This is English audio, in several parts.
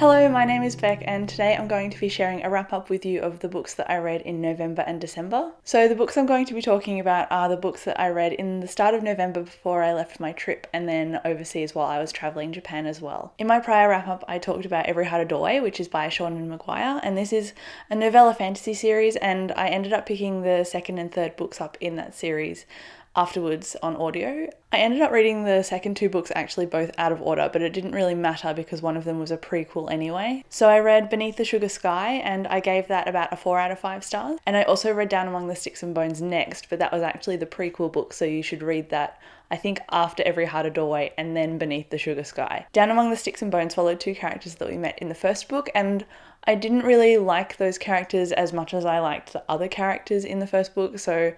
Hello, my name is Beck and today I'm going to be sharing a wrap up with you of the books that I read in November and December. So the books I'm going to be talking about are the books that I read in the start of November before I left my trip and then overseas while I was travelling Japan as well. In my prior wrap up I talked about Every Heart a Doorway, which is by Seanan McGuire, and this is a novella fantasy series, and I ended up picking the second and third books up in that series afterwards on audio. I ended up reading the second two books actually both out of order, but it didn't really matter because one of them was a prequel anyway. So I read Beneath the Sugar Sky and I gave that about a 4 out of 5 stars. And I also read Down Among the Sticks and Bones next, but that was actually the prequel book, so you should read that I think after Every Heart a Doorway and then Beneath the Sugar Sky. Down Among the Sticks and Bones followed two characters that we met in the first book, and I didn't really like those characters as much as I liked the other characters in the first book, so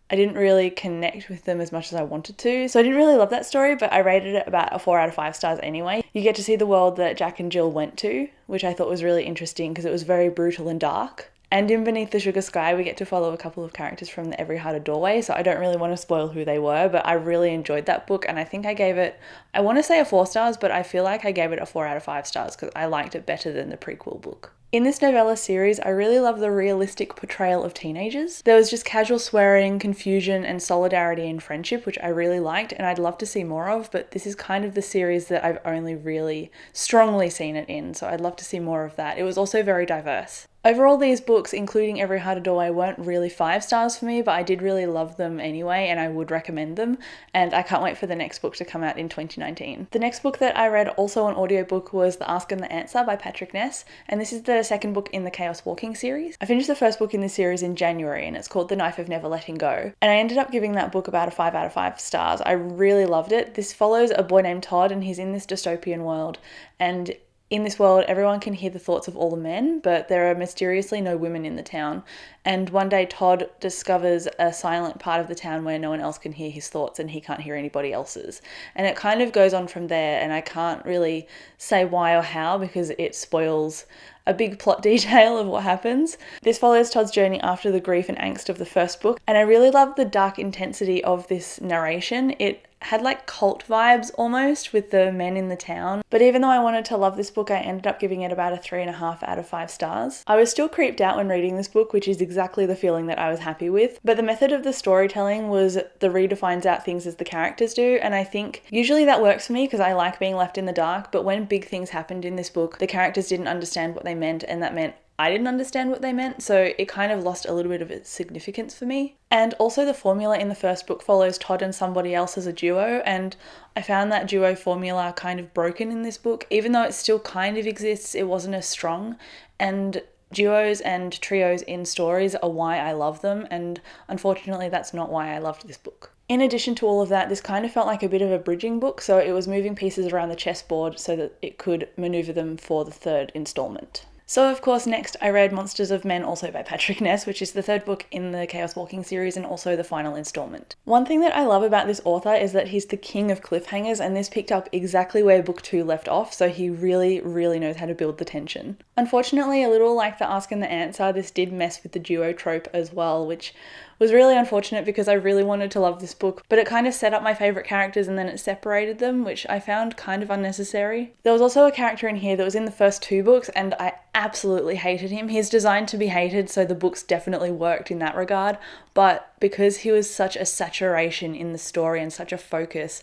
I didn't really connect with them as much as I wanted to. So I didn't really love that story, but I rated it about a 4 out of 5 stars anyway. You get to see the world that Jack and Jill went to, which I thought was really interesting because it was very brutal and dark. And in Beneath the Sugar Sky, we get to follow a couple of characters from the Every Heart a Doorway, so I don't really want to spoil who they were, but I really enjoyed that book, and I think I gave it, I want to say a 4 stars, but I feel like I gave it a 4 out of 5 stars because I liked it better than the prequel book. In this novella series, I really love the realistic portrayal of teenagers. There was just casual swearing, confusion, and solidarity and friendship, which I really liked and I'd love to see more of, but this is kind of the series that I've only really strongly seen it in, so I'd love to see more of that. It was also very diverse. Overall, these books, including Every Heart a Doorway, weren't really 5 stars for me, but I did really love them anyway, and I would recommend them, and I can't wait for the next book to come out in 2019. The next book that I read, also an audiobook, was The Ask and the Answer by Patrick Ness, and this is the second book in the Chaos Walking series. I finished the first book in this series in January, and it's called The Knife of Never Letting Go, and I ended up giving that book about a 5 out of 5 stars. I really loved it. This follows a boy named Todd, and he's in this dystopian world, and in this world, everyone can hear the thoughts of all the men, but there are mysteriously no women in the town. And one day Todd discovers a silent part of the town where no one else can hear his thoughts and he can't hear anybody else's. And it kind of goes on from there, and I can't really say why or how because it spoils a big plot detail of what happens. This follows Todd's journey after the grief and angst of the first book, and I really love the dark intensity of this narration. It had like cult vibes almost with the men in the town, but even though I wanted to love this book, I ended up giving it about a 3.5 out of 5 stars. I was still creeped out when reading this book, which is exactly the feeling that I was happy with, but the method of the storytelling was the reader finds out things as the characters do, and I think usually that works for me because I like being left in the dark, but when big things happened in this book, the characters didn't understand what they meant, and that meant I didn't understand what they meant, so it kind of lost a little bit of its significance for me. And also the formula in the first book follows Todd and somebody else as a duo, and I found that duo formula kind of broken in this book. Even though it still kind of exists, it wasn't as strong, and duos and trios in stories are why I love them, and unfortunately that's not why I loved this book. In addition to all of that, this kind of felt like a bit of a bridging book, so it was moving pieces around the chessboard so that it could maneuver them for the third installment. So of course next I read Monsters of Men, also by Patrick Ness, which is the third book in the Chaos Walking series and also the final installment. One thing that I love about this author is that he's the king of cliffhangers, and this picked up exactly where book 2 left off, so he really knows how to build the tension. Unfortunately, a little like The Ask and the Answer, this did mess with the duo trope as well, which was really unfortunate because I really wanted to love this book, but it kind of set up my favourite characters and then it separated them, which I found kind of unnecessary. There was also a character in here that was in the first 2 books and I absolutely hated him. He's designed to be hated, so the books definitely worked in that regard, but because he was such a saturation in the story and such a focus,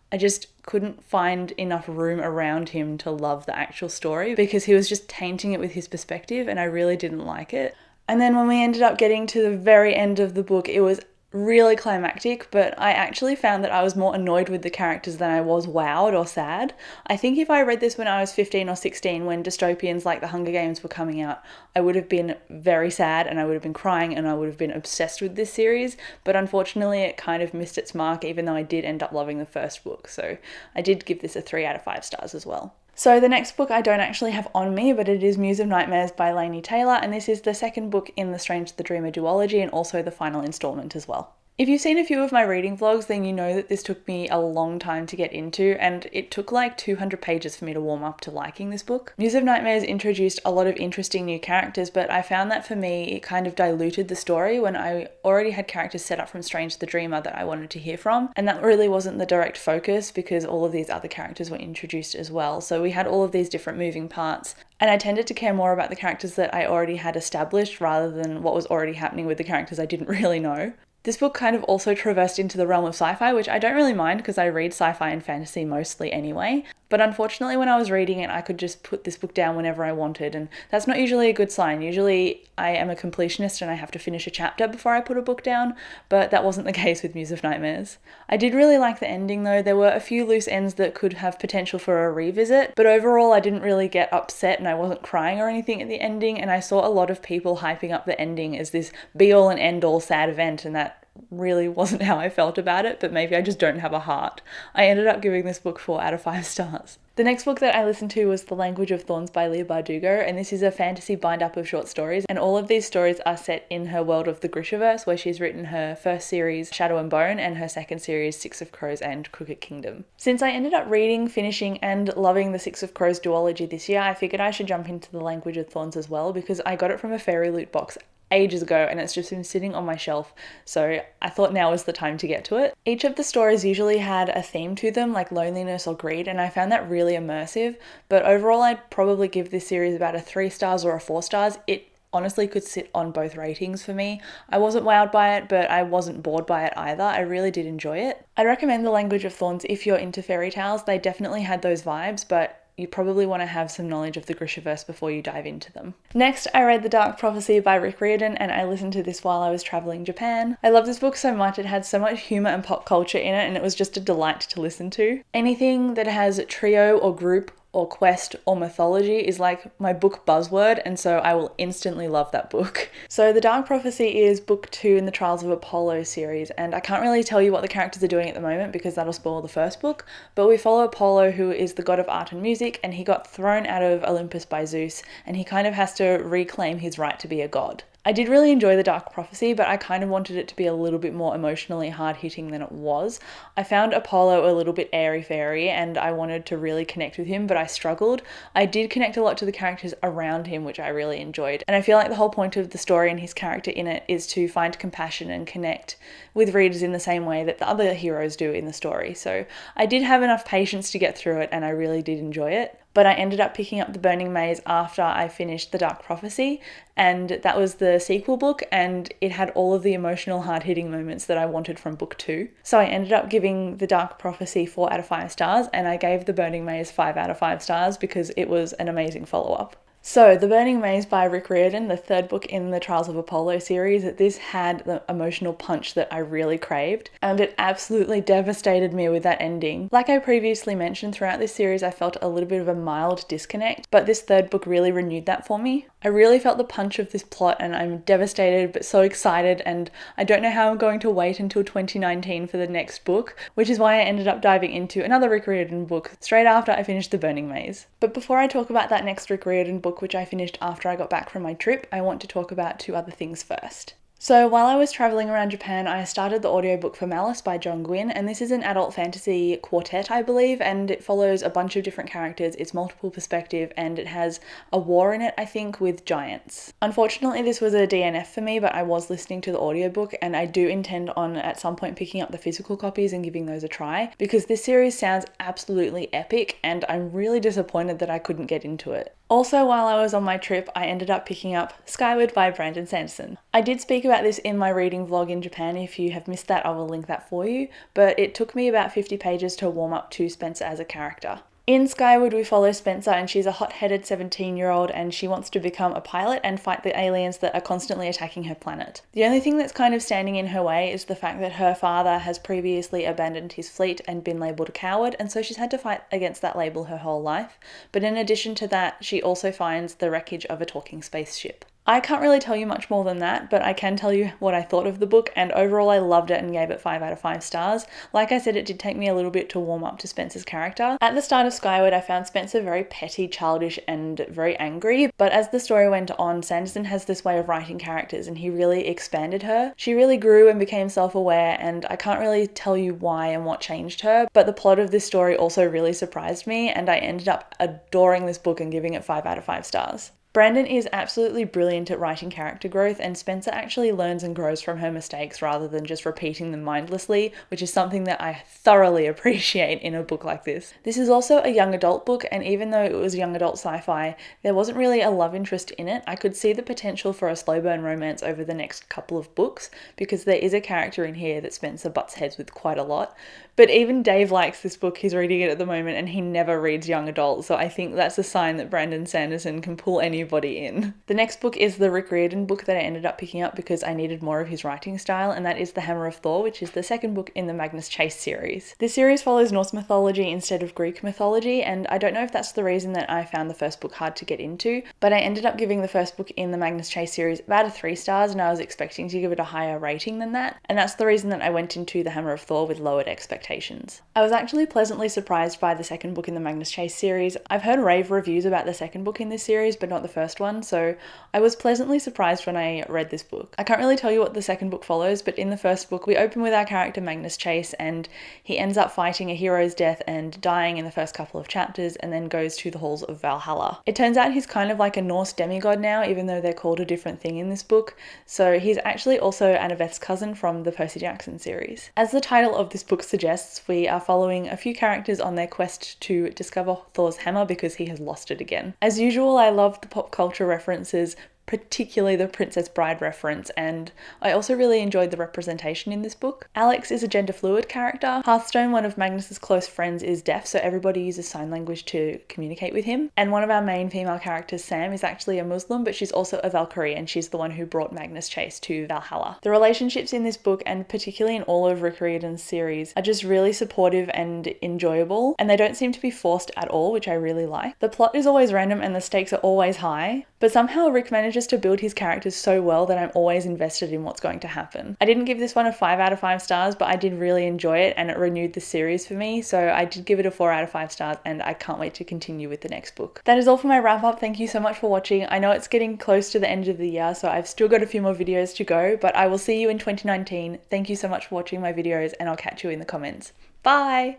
I just couldn't find enough room around him to love the actual story because he was just tainting it with his perspective and I really didn't like it. And then when we ended up getting to the very end of the book, it was really climactic, but I actually found that I was more annoyed with the characters than I was wowed or sad. I think if I read this when I was 15 or 16, when dystopians like The Hunger Games were coming out, I would have been very sad and I would have been crying and I would have been obsessed with this series, but unfortunately it kind of missed its mark even though I did end up loving the first book, so I did give this a 3 out of 5 stars as well. So the next book I don't actually have on me, but it is Muse of Nightmares by Laini Taylor, and this is the second book in the Strange the Dreamer duology and also the final installment as well. If you've seen a few of my reading vlogs, then you know that this took me a long time to get into, and it took like 200 pages for me to warm up to liking this book. Muse of Nightmares introduced a lot of interesting new characters, but I found that for me it kind of diluted the story when I already had characters set up from Strange the Dreamer that I wanted to hear from, and that really wasn't the direct focus because all of these other characters were introduced as well. So we had all of these different moving parts, and I tended to care more about the characters that I already had established rather than what was already happening with the characters I didn't really know. This book kind of also traversed into the realm of sci-fi, which I don't really mind because I read sci-fi and fantasy mostly anyway. But unfortunately, when I was reading it, I could just put this book down whenever I wanted, and that's not usually a good sign. Usually I am a completionist and I have to finish a chapter before I put a book down, but that wasn't the case with Muse of Nightmares. I did really like the ending though. There were a few loose ends that could have potential for a revisit, but overall I didn't really get upset and I wasn't crying or anything at the ending, and I saw a lot of people hyping up the ending as this be-all and end-all sad event, and that really wasn't how I felt about it, but maybe I just don't have a heart. I ended up giving this book 4 out of 5 stars. The next book that I listened to was The Language of Thorns by Leigh Bardugo, and this is a fantasy bind-up of short stories, and all of these stories are set in her world of the Grishaverse, where she's written her first series, Shadow and Bone, and her second series, Six of Crows and Crooked Kingdom. Since I ended up reading, finishing, and loving the Six of Crows duology this year, I figured I should jump into The Language of Thorns as well, because I got it from a Fairy Loot box ages ago and it's just been sitting on my shelf, so I thought now was the time to get to it. Each of the stories usually had a theme to them, like loneliness or greed, and I found that really immersive, but overall I'd probably give this series about a 3 stars or a 4 stars. It honestly could sit on both ratings for me. I wasn't wowed by it, but I wasn't bored by it either. I really did enjoy it. I'd recommend The Language of Thorns if you're into fairy tales. They definitely had those vibes, but you probably want to have some knowledge of the Grishaverse before you dive into them. Next, I read The Dark Prophecy by Rick Riordan, and I listened to this while I was traveling Japan. I love this book so much. It had so much humor and pop culture in it, and it was just a delight to listen to. Anything that has trio or group or quest or mythology is like my book buzzword, and so I will instantly love that book. So The Dark Prophecy is book 2 in the Trials of Apollo series, and I can't really tell you what the characters are doing at the moment because that'll spoil the first book, but we follow Apollo, who is the god of art and music, and he got thrown out of Olympus by Zeus, and he kind of has to reclaim his right to be a god. I did really enjoy The Dark Prophecy, but I kind of wanted it to be a little bit more emotionally hard-hitting than it was. I found Apollo a little bit airy-fairy and I wanted to really connect with him, but I struggled. I did connect a lot to the characters around him, which I really enjoyed. And I feel like the whole point of the story and his character in it is to find compassion and connect with readers in the same way that the other heroes do in the story. So I did have enough patience to get through it and I really did enjoy it. But I ended up picking up The Burning Maze after I finished The Dark Prophecy, and that was the sequel book, and it had all of the emotional hard-hitting moments that I wanted from book 2. So I ended up giving The Dark Prophecy 4 out of 5 stars, and I gave The Burning Maze 5 out of 5 stars because it was an amazing follow-up. So, The Burning Maze by Rick Riordan, the third book in the Trials of Apollo series, this had the emotional punch that I really craved, and it absolutely devastated me with that ending. Like I previously mentioned, throughout this series I felt a little bit of a mild disconnect, but this third book really renewed that for me. I really felt the punch of this plot and I'm devastated but so excited, and I don't know how I'm going to wait until 2019 for the next book, which is why I ended up diving into another Rick Riordan book straight after I finished The Burning Maze. But before I talk about that next Rick Riordan book, which I finished after I got back from my trip, I want to talk about 2 other things first. So while I was traveling around Japan, I started the audiobook for Malice by John Gwynne, and this is an adult fantasy quartet, I believe, and it follows a bunch of different characters. It's multiple perspective, and it has a war in it, I think, with giants. Unfortunately, this was a DNF for me, but I was listening to the audiobook, and I do intend on at some point picking up the physical copies and giving those a try, because this series sounds absolutely epic, and I'm really disappointed that I couldn't get into it. Also, while I was on my trip, I ended up picking up Skyward by Brandon Sanderson. I did speak about this in my reading vlog in Japan. If you have missed that, I will link that for you, but it took me about 50 pages to warm up to Spencer as a character. In Skyward, we follow Spencer, and she's a hot-headed 17-year-old, and she wants to become a pilot and fight the aliens that are constantly attacking her planet. The only thing that's kind of standing in her way is the fact that her father has previously abandoned his fleet and been labelled a coward, and so she's had to fight against that label her whole life. But in addition to that, she also finds the wreckage of a talking spaceship. I can't really tell you much more than that, but I can tell you what I thought of the book, and overall I loved it and gave it 5 out of 5 stars. Like I said, it did take me a little bit to warm up to Spencer's character. At the start of Skyward, I found Spencer very petty, childish, and very angry, but as the story went on, Sanderson has this way of writing characters and he really expanded her. She really grew and became self-aware, and I can't really tell you why and what changed her, but the plot of this story also really surprised me, and I ended up adoring this book and giving it 5 out of 5 stars. Brandon is absolutely brilliant at writing character growth, and Spencer actually learns and grows from her mistakes rather than just repeating them mindlessly, which is something that I thoroughly appreciate in a book like this. This is also a young adult book, and even though it was young adult sci-fi, there wasn't really a love interest in it. I could see the potential for a slow burn romance over the next couple of books, because there is a character in here that Spencer butts heads with quite a lot. But even Dave likes this book, he's reading it at the moment, and he never reads young adult, so I think that's a sign that Brandon Sanderson can pull anybody in. The next book is the Rick Riordan book that I ended up picking up because I needed more of his writing style, and that is The Hammer of Thor, which is the second book in the Magnus Chase series. This series follows Norse mythology instead of Greek mythology, and I don't know if that's the reason that I found the first book hard to get into, but I ended up giving the first book in the Magnus Chase series about a 3 stars, and I was expecting to give it a higher rating than that, and that's the reason that I went into The Hammer of Thor with lowered expectations. I was actually pleasantly surprised by the second book in the Magnus Chase series. I've heard rave reviews about the second book in this series, but not the first one, so I was pleasantly surprised when I read this book. I can't really tell you what the second book follows, but in the first book we open with our character Magnus Chase, and he ends up fighting a hero's death and dying in the first couple of chapters, and then goes to the halls of Valhalla. It turns out he's kind of like a Norse demigod now, even though they're called a different thing in this book, so he's actually also Annabeth's cousin from the Percy Jackson series. As the title of this book suggests, we are following a few characters on their quest to discover Thor's hammer because he has lost it again. As usual, I love the pop culture references, particularly the Princess Bride reference, and I also really enjoyed the representation in this book. Alex is a gender fluid character. Hearthstone, one of Magnus's close friends, is deaf, so everybody uses sign language to communicate with him. And one of our main female characters, Sam, is actually a Muslim, but she's also a Valkyrie, and she's the one who brought Magnus Chase to Valhalla. The relationships in this book, and particularly in all of Rick Riordan's series, are just really supportive and enjoyable, and they don't seem to be forced at all, which I really like. The plot is always random and the stakes are always high, but somehow Rick manages to build his characters so well that I'm always invested in what's going to happen. I didn't give this one a 5 out of 5 stars, but I did really enjoy it and it renewed the series for me, so I did give it a 4 out of 5 stars and I can't wait to continue with the next book. That is all for my wrap up. Thank you so much for watching. I know it's getting close to the end of the year, so I've still got a few more videos to go, but I will see you in 2019. Thank you so much for watching my videos and I'll catch you in the comments. Bye!